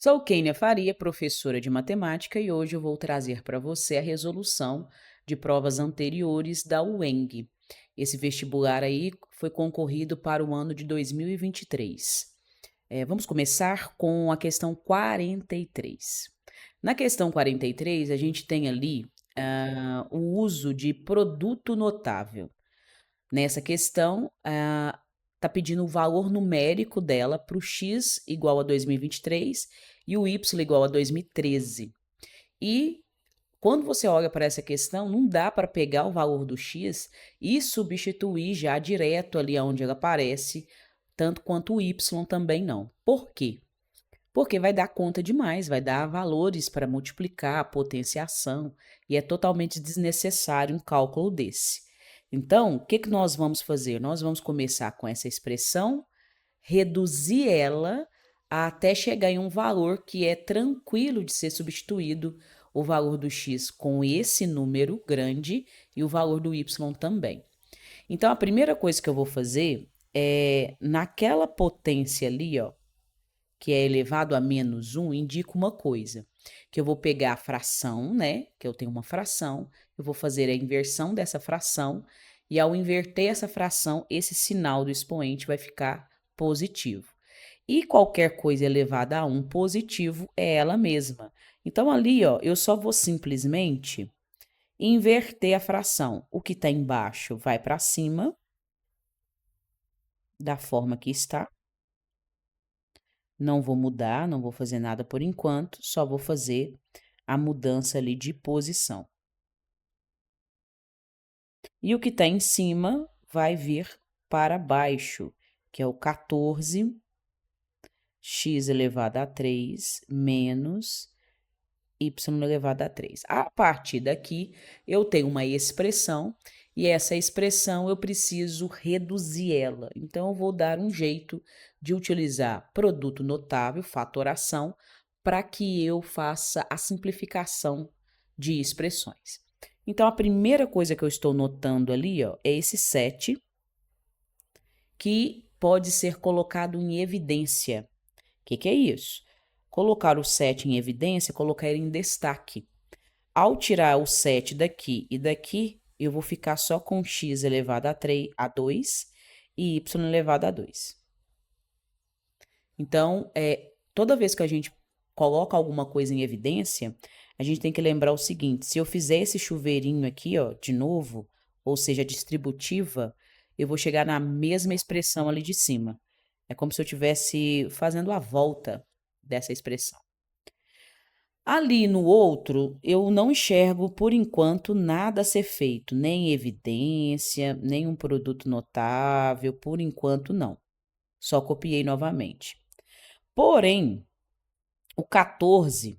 Sou Kênia Faria, professora de matemática, e hoje eu vou trazer para você a resolução de provas anteriores da UENG. Esse vestibular aí foi concorrido para o ano de 2023. Vamos começar com a questão 43. Na questão 43, a gente tem ali o uso de produto notável. Nessa questão, está pedindo o valor numérico dela para o x igual a 2023 e o y igual a 2013. E quando você olha para essa questão, não dá para pegar o valor do x e substituir já direto ali onde ela aparece, tanto quanto o y também não. Por quê? Porque vai dar conta demais, vai dar valores para multiplicar, potenciação, e é totalmente desnecessário um cálculo desse. Então, o que que nós vamos fazer? Nós vamos começar com essa expressão, reduzir ela até chegar em um valor que é tranquilo de ser substituído, o valor do x com esse número grande e o valor do y também. Então, a primeira coisa que eu vou fazer é, naquela potência ali, ó, que é elevado a menos 1, indica uma coisa, que eu vou pegar a fração, né, que eu tenho uma fração, eu vou fazer a inversão dessa fração, e ao inverter essa fração, esse sinal do expoente vai ficar positivo. E qualquer coisa elevada a 1 positivo é ela mesma. Então, ali, ó, eu só vou simplesmente inverter a fração. O que está embaixo vai para cima, da forma que está. Não vou mudar, não vou fazer nada por enquanto, só vou fazer a mudança ali de posição. E o que está em cima vai vir para baixo, que é o 14 x elevado a 3 menos y elevado a 3. A partir daqui, eu tenho uma expressão, e essa expressão eu preciso reduzir ela. Então, eu vou dar um jeito de utilizar produto notável, fatoração, para que eu faça a simplificação de expressões. Então, a primeira coisa que eu estou notando ali, ó, é esse 7, que pode ser colocado em evidência. O que é isso? Colocar o 7 em evidência, colocar ele em destaque. Ao tirar o 7 daqui e daqui, eu vou ficar só com x elevado a 3, a 2 e y elevado a 2. Então, toda vez que a gente coloca alguma coisa em evidência, a gente tem que lembrar o seguinte: se eu fizer esse chuveirinho aqui, ó, de novo, ou seja, distributiva, eu vou chegar na mesma expressão ali de cima. É como se eu estivesse fazendo a volta dessa expressão. Ali no outro, eu não enxergo, por enquanto, nada a ser feito, nem evidência, nem um produto notável, por enquanto não. Só copiei novamente. Porém, o 14,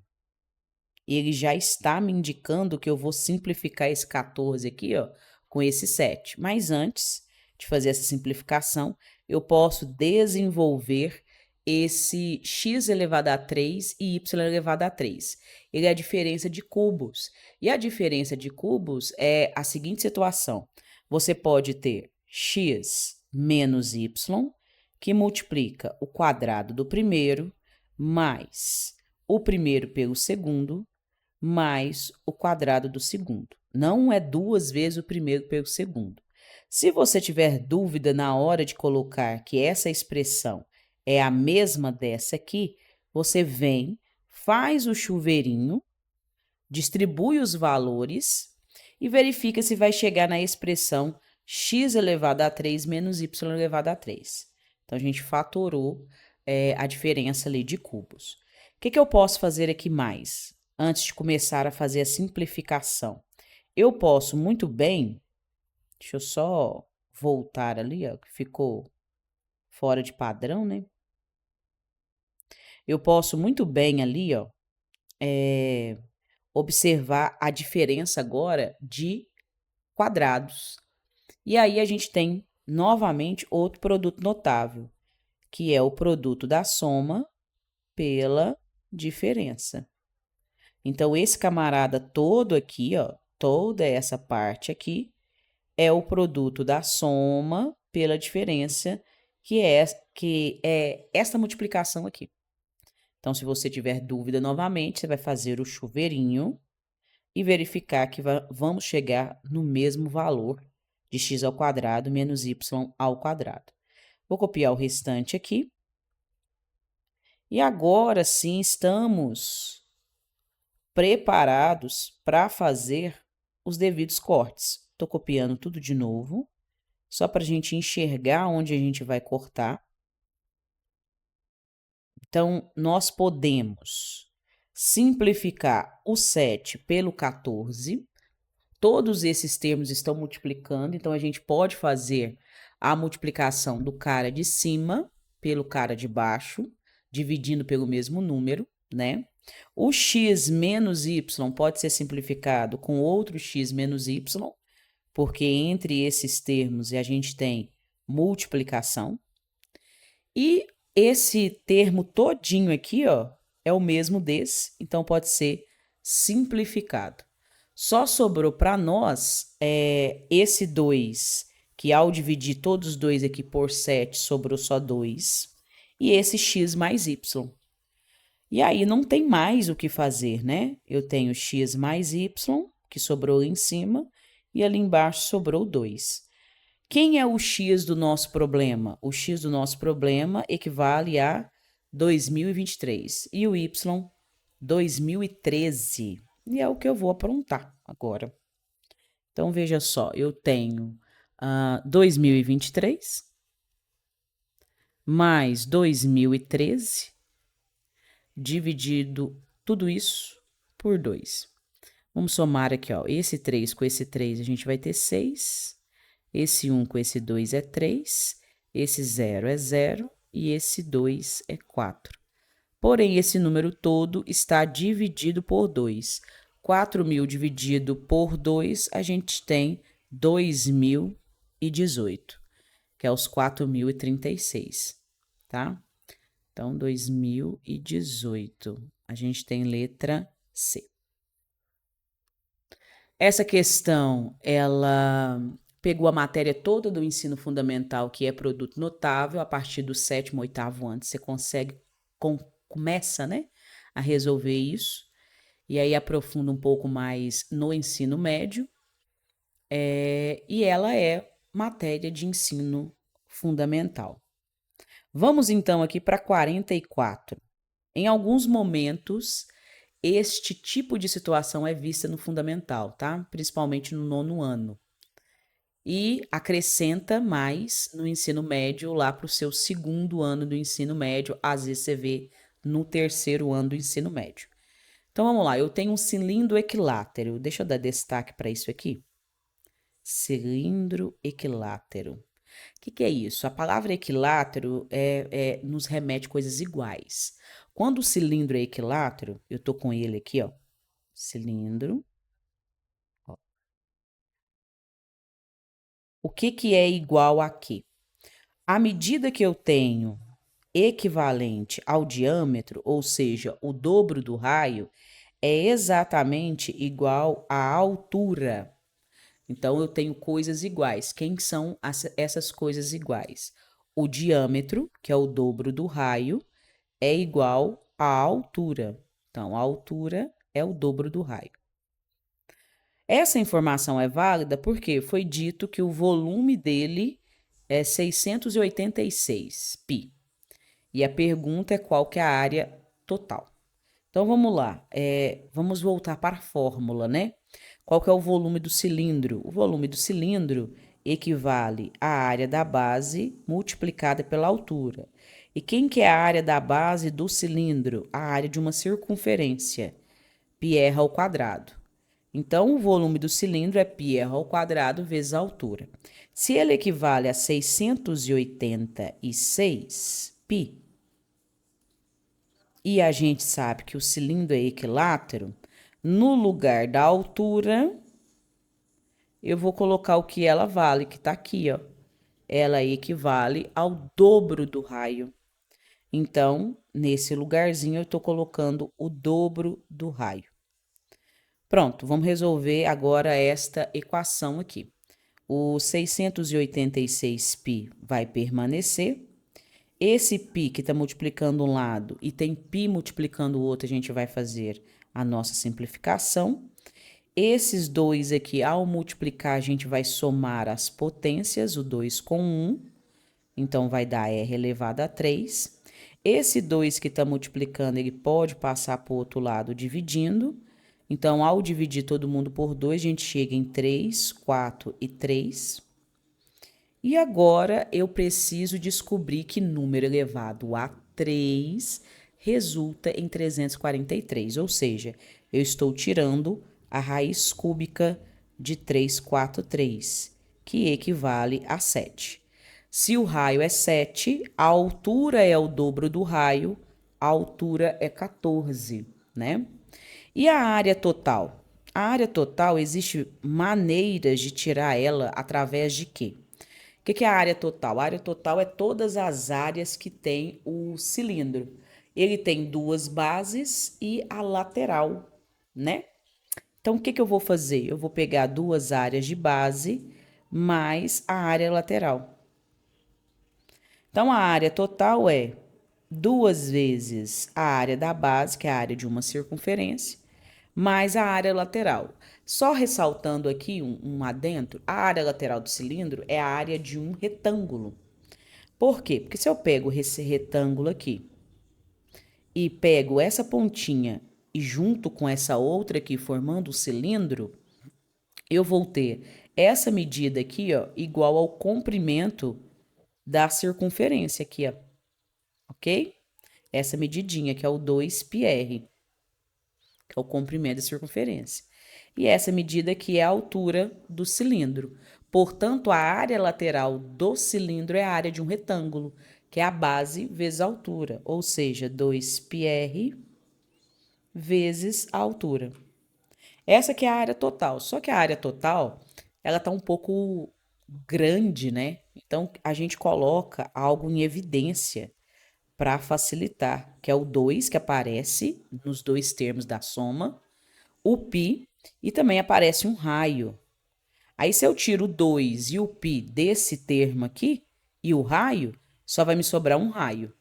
ele já está me indicando que eu vou simplificar esse 14 aqui, ó, com esse 7. Mas antes de fazer essa simplificação, eu posso desenvolver esse x elevado a 3 e y elevado a 3. Ele é a diferença de cubos. E a diferença de cubos é a seguinte situação. Você pode ter x menos y, que multiplica o quadrado do primeiro, mais o primeiro pelo segundo, mais o quadrado do segundo. Não é duas vezes o primeiro pelo segundo. Se você tiver dúvida na hora de colocar que essa expressão é a mesma dessa aqui, você vem, faz o chuveirinho, distribui os valores e verifica se vai chegar na expressão x elevado a 3 menos y elevado a 3. Então, a gente fatorou a diferença ali de cubos. O que eu posso fazer aqui mais, antes de começar a fazer a simplificação? Eu posso muito bem, deixa eu só voltar ali, ó, que ficou fora de padrão, né? Eu posso muito bem ali, ó, observar a diferença agora de quadrados. E aí a gente tem novamente outro produto notável, que é o produto da soma pela diferença. Então, esse camarada todo aqui, ó, toda essa parte aqui, é o produto da soma pela diferença, que é essa multiplicação aqui. Então, se você tiver dúvida novamente, você vai fazer o chuveirinho e verificar que vamos chegar no mesmo valor de x ao quadrado menos y ao quadrado. Vou copiar o restante aqui. E agora sim estamos preparados para fazer os devidos cortes. Estou copiando tudo de novo, só para a gente enxergar onde a gente vai cortar. Então, nós podemos simplificar o 7 pelo 14. Todos esses termos estão multiplicando, então a gente pode fazer a multiplicação do cara de cima pelo cara de baixo, dividindo pelo mesmo número, né? O x menos y pode ser simplificado com outro x menos y, porque entre esses termos a gente tem multiplicação. E esse termo todinho aqui, ó, é o mesmo desse, então pode ser simplificado. Só sobrou para nós esse 2, que ao dividir todos os dois aqui por 7, sobrou só 2, e esse x mais y. E aí não tem mais o que fazer, né? Eu tenho x mais y, que sobrou em cima, e ali embaixo sobrou 2. Quem é o x do nosso problema? O x do nosso problema equivale a 2023 e o y 2013. E é o que eu vou aprontar agora. Então, veja só, eu tenho 2023 mais 2013 dividido tudo isso por 2. Vamos somar aqui, ó, esse 3 com esse 3, a gente vai ter 6. Esse 1 com esse 2 é 3, esse 0 é 0 e esse 2 é 4. Porém, esse número todo está dividido por 2. 4.000 dividido por 2, a gente tem 2018, que é os 4.036, tá? Então, 2018, a gente tem letra C. Essa questão, ela pegou a matéria toda do ensino fundamental, que é produto notável, a partir do 7º, 8º ano, você começa, né, a resolver isso, e aí aprofunda um pouco mais no ensino médio, e ela é matéria de ensino fundamental. Vamos então aqui para 44. Em alguns momentos, este tipo de situação é vista no fundamental, tá? Principalmente no 9º ano. E acrescenta mais no ensino médio, lá para o seu 2º ano do ensino médio, às vezes você vê no 3º ano do ensino médio. Então, vamos lá, eu tenho um cilindro equilátero, deixa eu dar destaque para isso aqui. Cilindro equilátero. O que é isso? A palavra equilátero nos remete a coisas iguais. Quando o cilindro é equilátero, eu tô com ele aqui, ó, cilindro. O que é igual a quê? À medida que eu tenho equivalente ao diâmetro, ou seja, o dobro do raio, é exatamente igual à altura. Então, eu tenho coisas iguais. Quem são essas coisas iguais? O diâmetro, que é o dobro do raio, é igual à altura. Então, a altura é o dobro do raio. Essa informação é válida porque foi dito que o volume dele é 686 π. E a pergunta é qual que é a área total. Então, vamos lá. Vamos voltar para a fórmula, né? Qual que é o volume do cilindro? O volume do cilindro equivale à área da base multiplicada pela altura. E quem que é a área da base do cilindro? A área de uma circunferência, πr ao quadrado. Então, o volume do cilindro é πr ao quadrado vezes a altura. Se ele equivale a 686 π, e a gente sabe que o cilindro é equilátero, no lugar da altura, eu vou colocar o que ela vale, que está aqui, ó. Ela equivale ao dobro do raio. Então, nesse lugarzinho, eu estou colocando o dobro do raio. Pronto, vamos resolver agora esta equação aqui. O 686 π vai permanecer Esse π que está multiplicando um lado e tem π multiplicando o outro, a gente vai fazer a nossa simplificação. Esses dois aqui, ao multiplicar, a gente vai somar as potências, o 2 com 1. Então, vai dar R elevado a 3. Esse 2 que está multiplicando, ele pode passar para o outro lado dividindo. Então, ao dividir todo mundo por 2, a gente chega em 3, 4 e 3. E agora, eu preciso descobrir que número elevado a 3 resulta em 343. Ou seja, eu estou tirando a raiz cúbica de 343, que equivale a 7. Se o raio é 7, a altura é o dobro do raio, a altura é 14, né? E a área total? A área total, existe maneiras de tirar ela através de quê? O que é a área total? A área total é todas as áreas que tem o cilindro. Ele tem duas bases e a lateral, né? Então, o que eu vou fazer? Eu vou pegar duas áreas de base mais a área lateral. Então, a área total é 2 vezes a área da base, que é a área de uma circunferência, mais a área lateral. Só ressaltando aqui um adentro, a área lateral do cilindro é a área de um retângulo. Por quê? Porque se eu pego esse retângulo aqui e pego essa pontinha e junto com essa outra aqui formando o cilindro, eu vou ter essa medida aqui, ó, igual ao comprimento da circunferência aqui, ó. Ok? Essa medidinha que é o 2πr, que é o comprimento da circunferência. E essa medida aqui é a altura do cilindro. Portanto, a área lateral do cilindro é a área de um retângulo, que é a base vezes a altura, ou seja, 2πr vezes a altura. Essa que é a área total. Só que a área total, ela tá um pouco grande, né? Então, a gente coloca algo em evidência para facilitar, que é o 2, que aparece nos dois termos da soma, o π, e também aparece um raio. Aí, se eu tiro o 2 e o π desse termo aqui, e o raio, só vai me sobrar um raio.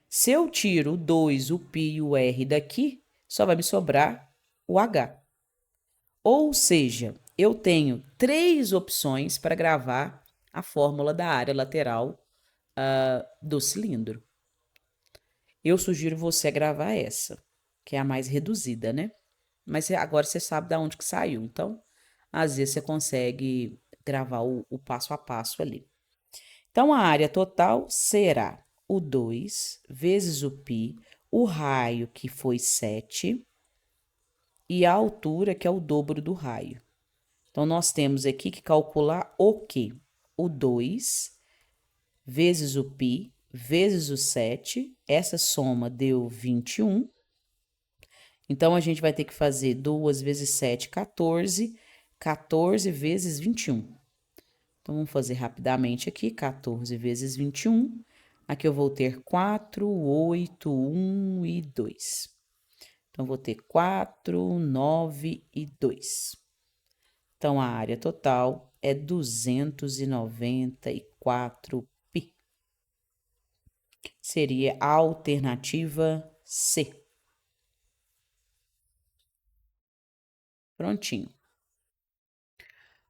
Se eu tiro o 2, o π e o r daqui, só vai me sobrar o h. Ou seja, eu tenho 3 opções para gravar a fórmula da área lateral do cilindro. Eu sugiro você gravar essa, que é a mais reduzida, né? Mas agora você sabe de onde que saiu. Então, às vezes você consegue gravar o passo a passo ali. Então, a área total será o 2 vezes o π, o raio, que foi 7, e a altura, que é o dobro do raio. Então, nós temos aqui que calcular o quê? O 2 vezes o π vezes o 7, essa soma deu 21. Então, a gente vai ter que fazer 2 vezes 7, 14, 14 vezes 21. Então, vamos fazer rapidamente aqui, 14 vezes 21. Aqui eu vou ter 4, 8, 1 e 2. Então, vou ter 4, 9 e 2. Então, a área total é 294 π. Seria a alternativa C. Prontinho.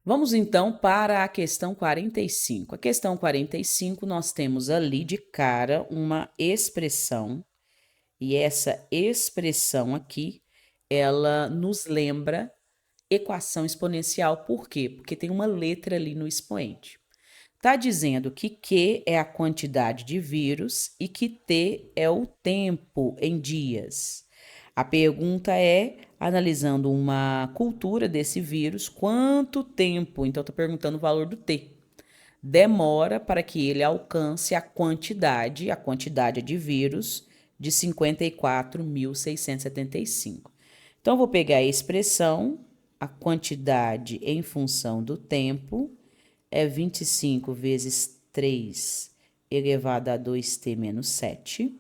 Vamos então para a questão 45. A questão 45, nós temos ali de cara uma expressão, e essa expressão aqui, ela nos lembra equação exponencial. Por quê? Porque tem uma letra ali no expoente. Está dizendo que Q é a quantidade de vírus e que T é o tempo em dias. A pergunta é, analisando uma cultura desse vírus, quanto tempo, então está perguntando o valor do T, demora para que ele alcance a quantidade de vírus de 54.675. Então, eu vou pegar a expressão, a quantidade em função do tempo, é 25 vezes 3 elevado a 2t menos 7.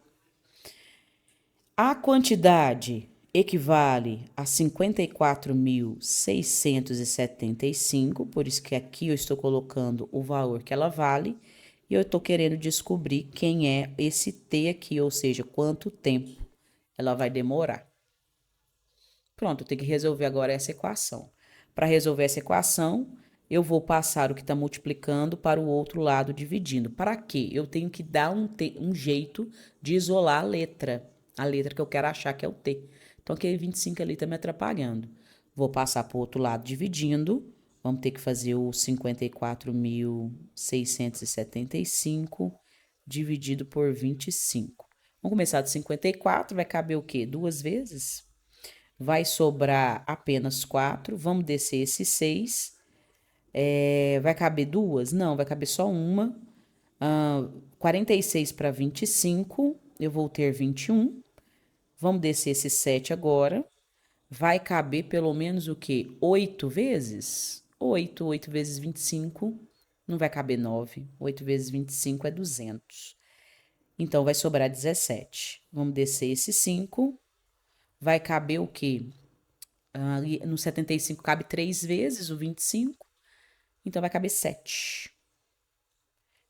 A quantidade equivale a 54.675, por isso que aqui eu estou colocando o valor que ela vale. E eu estou querendo descobrir quem é esse t aqui, ou seja, quanto tempo ela vai demorar. Pronto, eu tenho que resolver agora essa equação. Para resolver essa equação, eu vou passar o que está multiplicando para o outro lado dividindo. Para quê? Eu tenho que dar um jeito de isolar a letra que eu quero achar que é o t. Então, aquele 25 ali está me atrapalhando. Vou passar para o outro lado dividindo. Vamos ter que fazer o 54.675 dividido por 25. Vamos começar de 54, vai caber o quê? 2 vezes? Vai sobrar apenas 4. Vamos descer esse 6. Vai caber 2? Não, vai caber só uma. 46 para 25, eu vou ter 21. Vamos descer esse 7 agora. Vai caber pelo menos o quê? 8 vezes? 8 vezes 25, não vai caber 9. 8 vezes 25 é 200. Então, vai sobrar 17. Vamos descer esse 5. Vai caber o quê? Ali no 75 cabe 3 vezes o 25. Então, vai caber 7.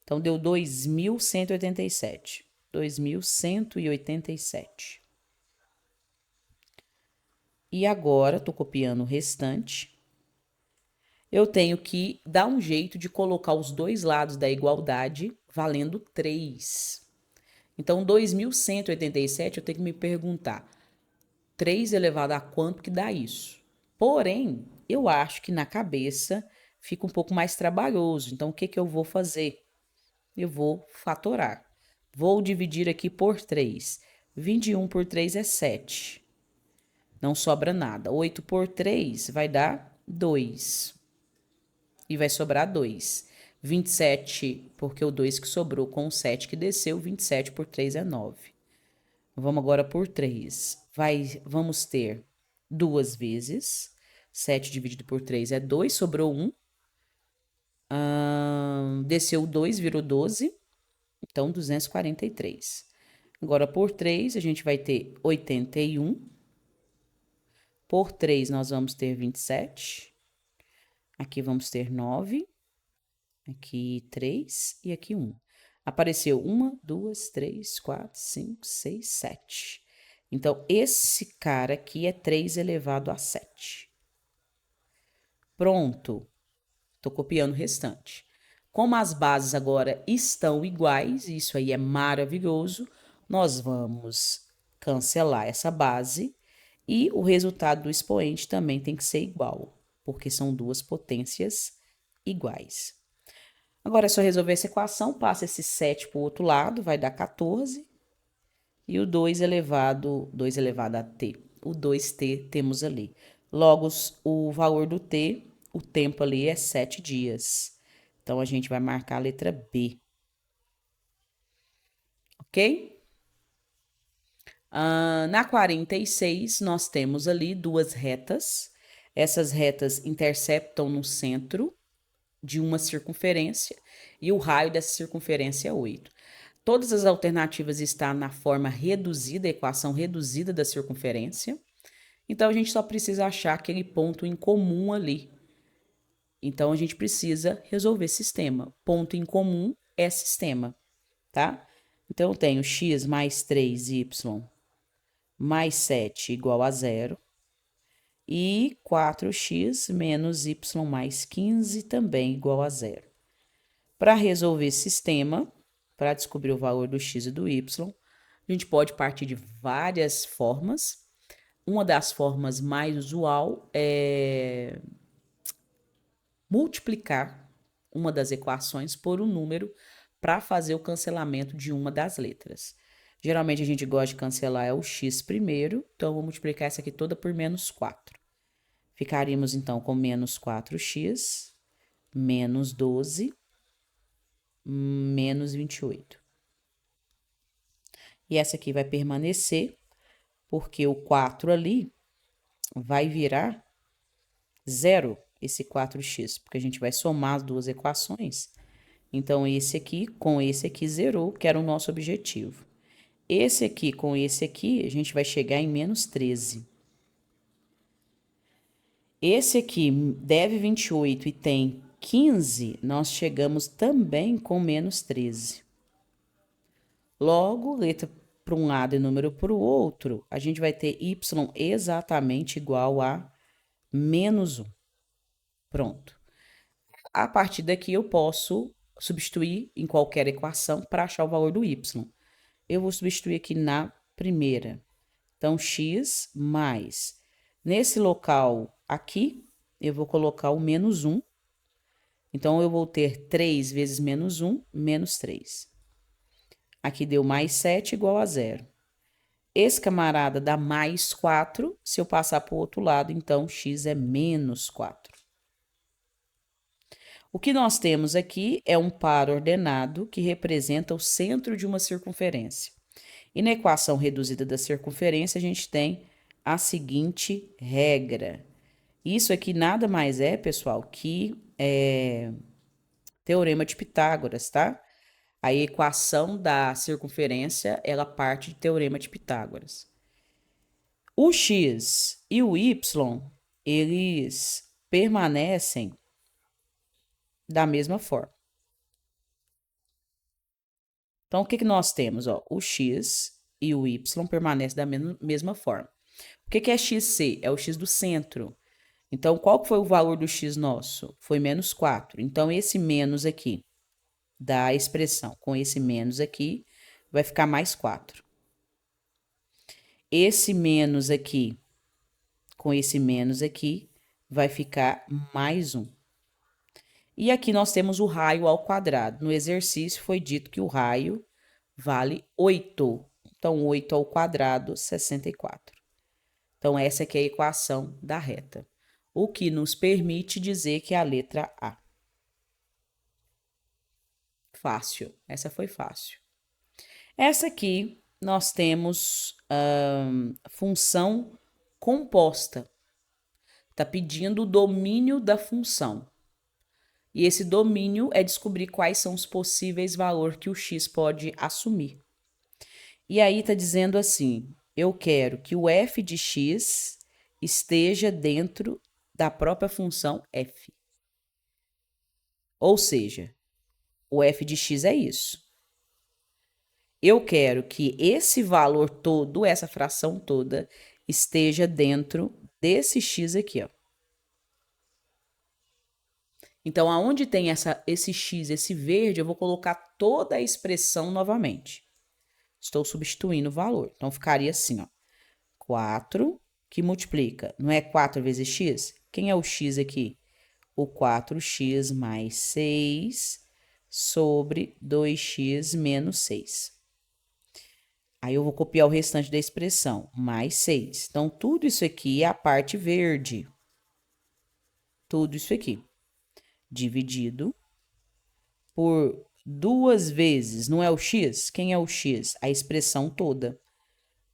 Então, deu 2.187. 2.187. E agora, tô copiando o restante. Eu tenho que dar um jeito de colocar os dois lados da igualdade valendo 3. Então, 2.187, eu tenho que me perguntar, 3 elevado a quanto que dá isso? Porém, eu acho que na cabeça fica um pouco mais trabalhoso. Então, o que que eu vou fazer? Eu vou fatorar. Vou dividir aqui por 3. 21 por 3 é 7. Não sobra nada. 8 por 3 vai dar 2. E vai sobrar 2. 27, porque o 2 que sobrou com o 7 que desceu, 27 por 3 é 9. Vamos agora por 3. Vamos ter 2 vezes. 7 dividido por 3 é 2, sobrou 1. Desceu 2, virou 12. Então, 243. Agora, por 3, a gente vai ter 81. Por 3, nós vamos ter 27. Aqui vamos ter 9. Aqui 3 e aqui 1. Apareceu 1, 2, 3, 4, 5, 6, 7. Então, esse cara aqui é 3 elevado a 7. Pronto. Estou copiando o restante. Como as bases agora estão iguais, isso aí é maravilhoso, nós vamos cancelar essa base e o resultado do expoente também tem que ser igual, porque são duas potências iguais. Agora é só resolver essa equação, passa esse 7 para o outro lado, vai dar 14. E o 2 elevado a t. O 2t temos ali. Logo, o valor do t, o tempo ali é 7 dias. Então, a gente vai marcar a letra B. Ok? Na 46, nós temos ali duas retas. Essas retas interceptam no centro de uma circunferência e o raio dessa circunferência é 8. Todas as alternativas estão na forma reduzida, a equação reduzida da circunferência. Então, a gente só precisa achar aquele ponto em comum ali. Então, a gente precisa resolver sistema. Ponto em comum é sistema, tá? Então, eu tenho x mais 3y mais 7 igual a 0. E 4x menos y mais 15 também igual a 0. Para resolver sistema, para descobrir o valor do x e do y, a gente pode partir de várias formas. Uma das formas mais usual é multiplicar uma das equações por um número para fazer o cancelamento de uma das letras. Geralmente a gente gosta de cancelar o x primeiro, então eu vou multiplicar essa aqui toda por menos 4. Ficaríamos então com menos 4x, menos 12, menos 28. E essa aqui vai permanecer, porque o 4 ali vai virar 0, esse 4x, porque a gente vai somar as duas equações. Então, esse aqui com esse aqui zerou, que era o nosso objetivo. Esse aqui com esse aqui, a gente vai chegar em menos 13. Esse aqui deve 28 e tem 15, nós chegamos também com menos 13. Logo, letra para um lado e número para o outro, a gente vai ter y exatamente igual a menos 1. Pronto. A partir daqui, eu posso substituir em qualquer equação para achar o valor do y. Eu vou substituir aqui na primeira. Então, x mais. Nesse local aqui, eu vou colocar o menos 1. Então, eu vou ter 3 vezes menos 1, menos 3. Aqui deu mais 7 igual a 0. Esse camarada dá mais 4. Se eu passar para o outro lado, então, x é menos 4. O que nós temos aqui é um par ordenado que representa o centro de uma circunferência. E na equação reduzida da circunferência, a gente tem a seguinte regra. Isso aqui nada mais é, pessoal, que teorema de Pitágoras, tá? A equação da circunferência, ela parte de teorema de Pitágoras. O x e o y, eles permanecem da mesma forma. Então, o que nós temos? Ó, o x e o y permanecem da mesma forma. O que é xc? É o x do centro. Então, qual foi o valor do x nosso? Foi menos 4. Então, esse menos aqui da expressão com esse menos aqui vai ficar mais 4. Esse menos aqui com esse menos aqui vai ficar mais 1. E aqui nós temos o raio ao quadrado. No exercício foi dito que o raio vale 8. Então, 8 ao quadrado, 64. Então, essa aqui é a equação da reta. O que nos permite dizer que é a letra A. Fácil. Essa foi fácil. Essa aqui, nós temos função composta. Está pedindo o domínio da função. E esse domínio é descobrir quais são os possíveis valores que o x pode assumir. E aí está dizendo assim, eu quero que o f de x esteja dentro da própria função f. Ou seja, o f de x é isso. Eu quero que esse valor todo, essa fração toda, esteja dentro desse x aqui, ó. Então, aonde tem esse x, esse verde, eu vou colocar toda a expressão novamente. Estou substituindo o valor. Então, ficaria assim, ó. 4 que multiplica. Não é 4 vezes x? Quem é o x aqui? O 4x mais 6 sobre 2x menos 6. Aí, eu vou copiar o restante da expressão. Mais 6. Então, tudo isso aqui é a parte verde. Tudo isso aqui. Dividido por 2 vezes, não é o x? Quem é o x? A expressão toda.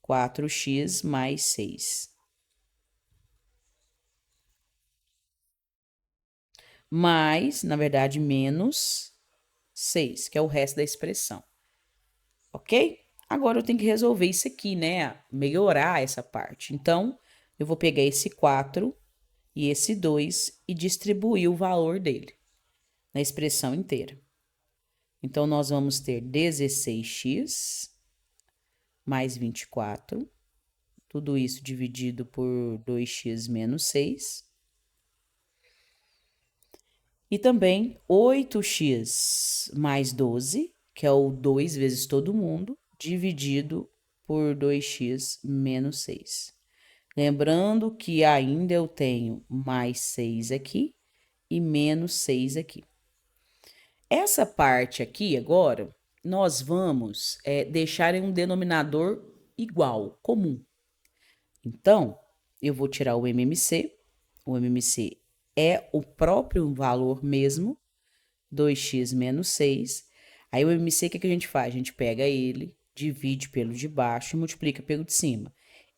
4x mais 6. Mais, na verdade, menos 6, que é o resto da expressão. Ok? Agora eu tenho que resolver isso aqui, né? Melhorar essa parte. Então, eu vou pegar esse 4 e esse 2 e distribuir o valor dele na expressão inteira. Então, nós vamos ter 16x mais 24, tudo isso dividido por 2x menos 6. E também 8x mais 12, que é o 2 vezes todo mundo, dividido por 2x menos 6. Lembrando que ainda eu tenho mais 6 aqui e menos 6 aqui. Essa parte aqui, agora, nós vamos deixar em um denominador igual, comum. Então, eu vou tirar o MMC. O MMC é o próprio valor mesmo, 2x menos 6. Aí, o MMC, o que a gente faz? A gente pega ele, divide pelo de baixo e multiplica pelo de cima.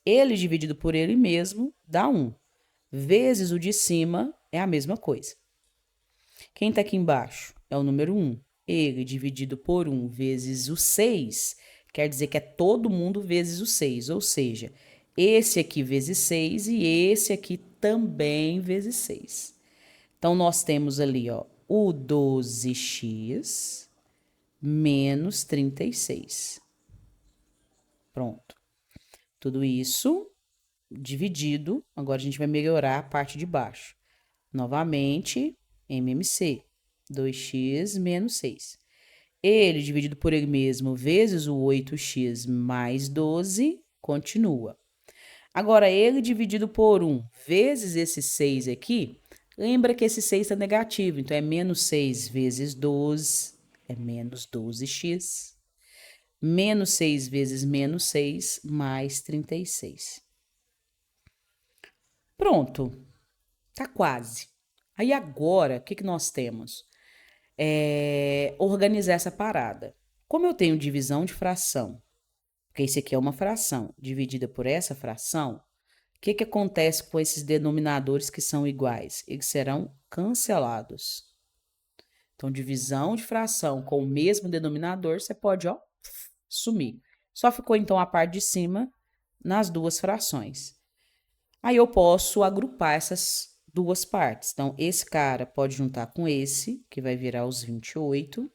Ele dividido por ele mesmo dá 1. Vezes o de cima é a mesma coisa. Quem está aqui embaixo é o número 1. Ele dividido por 1 vezes o 6, quer dizer que é todo mundo vezes o 6. Ou seja, esse aqui vezes 6 e esse aqui também vezes 6. Então, nós temos ali, ó, o 12x menos 36. Pronto. Tudo isso dividido. Agora a gente vai melhorar a parte de baixo. Novamente, MMC, 2x menos 6. Ele dividido por ele mesmo vezes o 8x mais 12, continua. Agora, ele dividido por 1 vezes esse 6 aqui, lembra que esse 6 está negativo, então é menos 6 vezes 12, é menos 12x. Menos 6 vezes menos 6, mais 36. Pronto, tá quase. Aí agora, o que nós temos? Organizar essa parada. Como eu tenho divisão de fração, porque isso aqui é uma fração dividida por essa fração, o que acontece com esses denominadores que são iguais? Eles serão cancelados. Então, divisão de fração com o mesmo denominador, você pode, ó, sumir. Só ficou, então, a parte de cima nas duas frações. Aí eu posso agrupar essas duas partes. Então, esse cara pode juntar com esse, que vai virar os 28.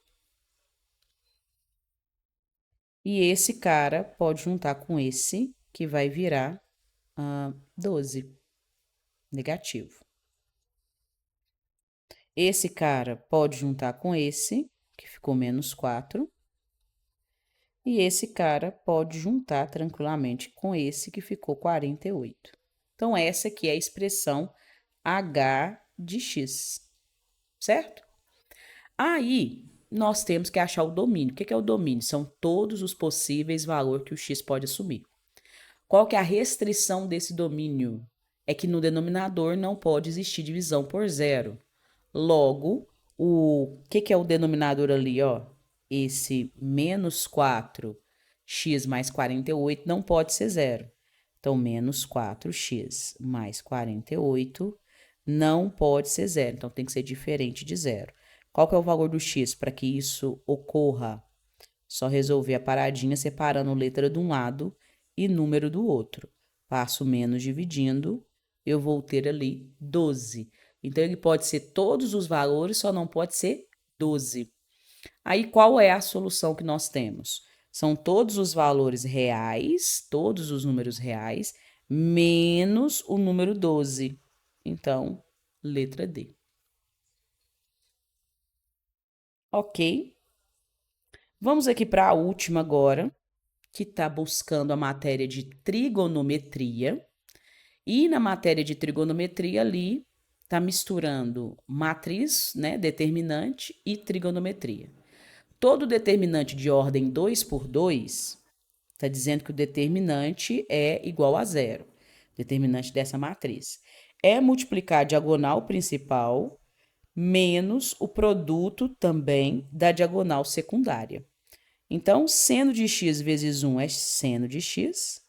E esse cara pode juntar com esse, que vai virar 12. Negativo. Esse cara pode juntar com esse, que ficou menos 4. E esse cara pode juntar tranquilamente com esse, que ficou 48. Então, essa aqui é a expressão h de x, certo? Aí, nós temos que achar o domínio. O que é o domínio? São todos os possíveis valores que o x pode assumir. Qual que é a restrição desse domínio? É que no denominador não pode existir divisão por zero. Logo, o que é o denominador ali, ó? Esse menos 4x mais 48 não pode ser zero. Então, menos 4x mais 48 não pode ser zero. Então, tem que ser diferente de zero. Qual que é o valor do x para que isso ocorra? Só resolver a paradinha separando letra de um lado e número do outro. Passo menos dividindo, eu vou ter ali 12. Então, ele pode ser todos os valores, só não pode ser 12. Aí, qual é a solução que nós temos? São todos os valores reais, todos os números reais, menos o número 12. Então, letra D. Ok? Vamos aqui para a última agora, que está buscando a matéria de trigonometria. E na matéria de trigonometria ali, está misturando matriz, né, determinante e trigonometria. Todo determinante de ordem 2 por 2 está dizendo que o determinante é igual a zero. Determinante dessa matriz. É multiplicar a diagonal principal menos o produto também da diagonal secundária. Então, seno de x vezes 1 é seno de x,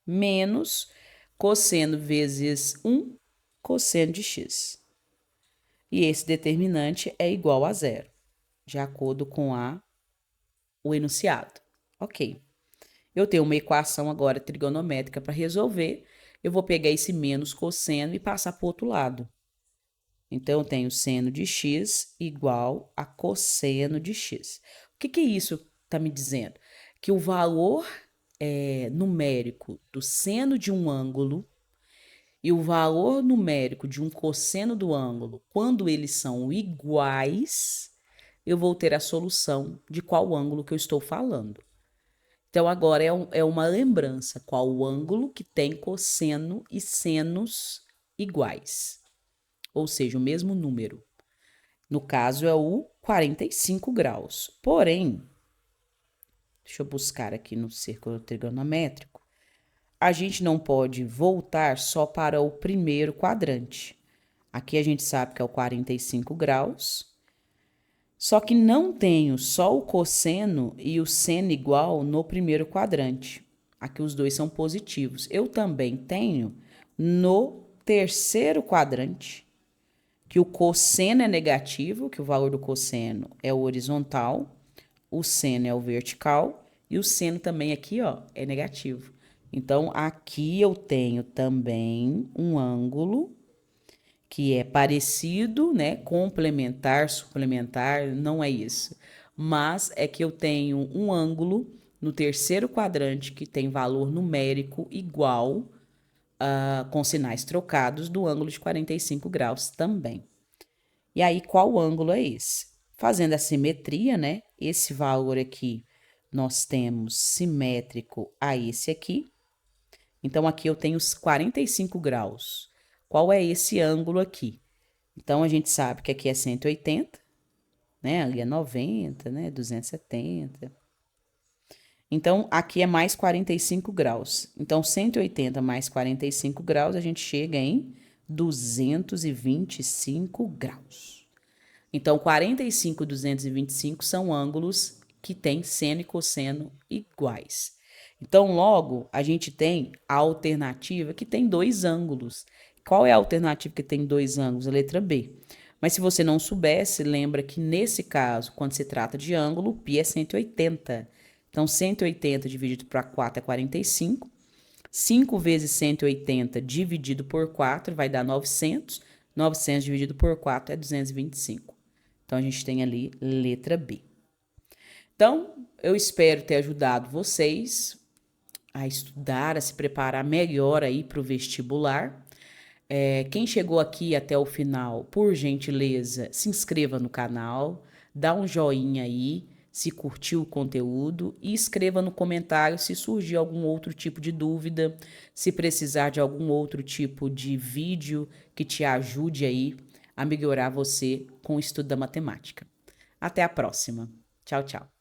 menos cosseno vezes 1, cosseno de x. E esse determinante é igual a zero, de acordo com o enunciado. Ok. Eu tenho uma equação agora trigonométrica para resolver. Eu vou pegar esse menos cosseno e passar para o outro lado. Então, eu tenho seno de x igual a cosseno de x. O que isso está me dizendo? Que o valor numérico do seno de um ângulo e o valor numérico de um cosseno do ângulo, quando eles são iguais, eu vou ter a solução de qual ângulo que eu estou falando. Então, agora é uma lembrança, qual o ângulo que tem cosseno e senos iguais, ou seja, o mesmo número. No caso, é o 45 graus. Porém, deixa eu buscar aqui no círculo trigonométrico, a gente não pode voltar só para o primeiro quadrante. Aqui a gente sabe que é o 45 graus, só que não tenho só o cosseno e o seno igual no primeiro quadrante. Aqui os dois são positivos. Eu também tenho no terceiro quadrante, que o cosseno é negativo, que o valor do cosseno é o horizontal, o seno é o vertical e o seno também aqui, ó, é negativo. Então, aqui eu tenho também um ângulo que é parecido, né? Complementar, suplementar, não é isso. Mas é que eu tenho um ângulo no terceiro quadrante que tem valor numérico igual, com sinais trocados, do ângulo de 45 graus também. E aí, qual ângulo é esse? Fazendo a simetria, né? Esse valor aqui nós temos simétrico a esse aqui. Então, aqui eu tenho os 45 graus. Qual é esse ângulo aqui? Então, a gente sabe que aqui é 180, né? Ali é 90, né? 270. Então, aqui é mais 45 graus. Então, 180 mais 45 graus, a gente chega em 225 graus. Então, 45 e 225 são ângulos que têm seno e cosseno iguais. Então, logo, a gente tem a alternativa que tem dois ângulos. Qual é a alternativa que tem dois ângulos? A letra B. Mas se você não soubesse, lembra que nesse caso, quando se trata de ângulo, o π é 180. Então, 180 dividido por 4 é 45. 5 vezes 180 dividido por 4 vai dar 900. 900 dividido por 4 é 225. Então, a gente tem ali letra B. Então, eu espero ter ajudado vocês a estudar, a se preparar melhor aí para o vestibular. Quem chegou aqui até o final, por gentileza, se inscreva no canal, dá um joinha aí, se curtiu o conteúdo e escreva no comentário se surgir algum outro tipo de dúvida, se precisar de algum outro tipo de vídeo que te ajude aí a melhorar você com o estudo da matemática. Até a próxima. Tchau, tchau.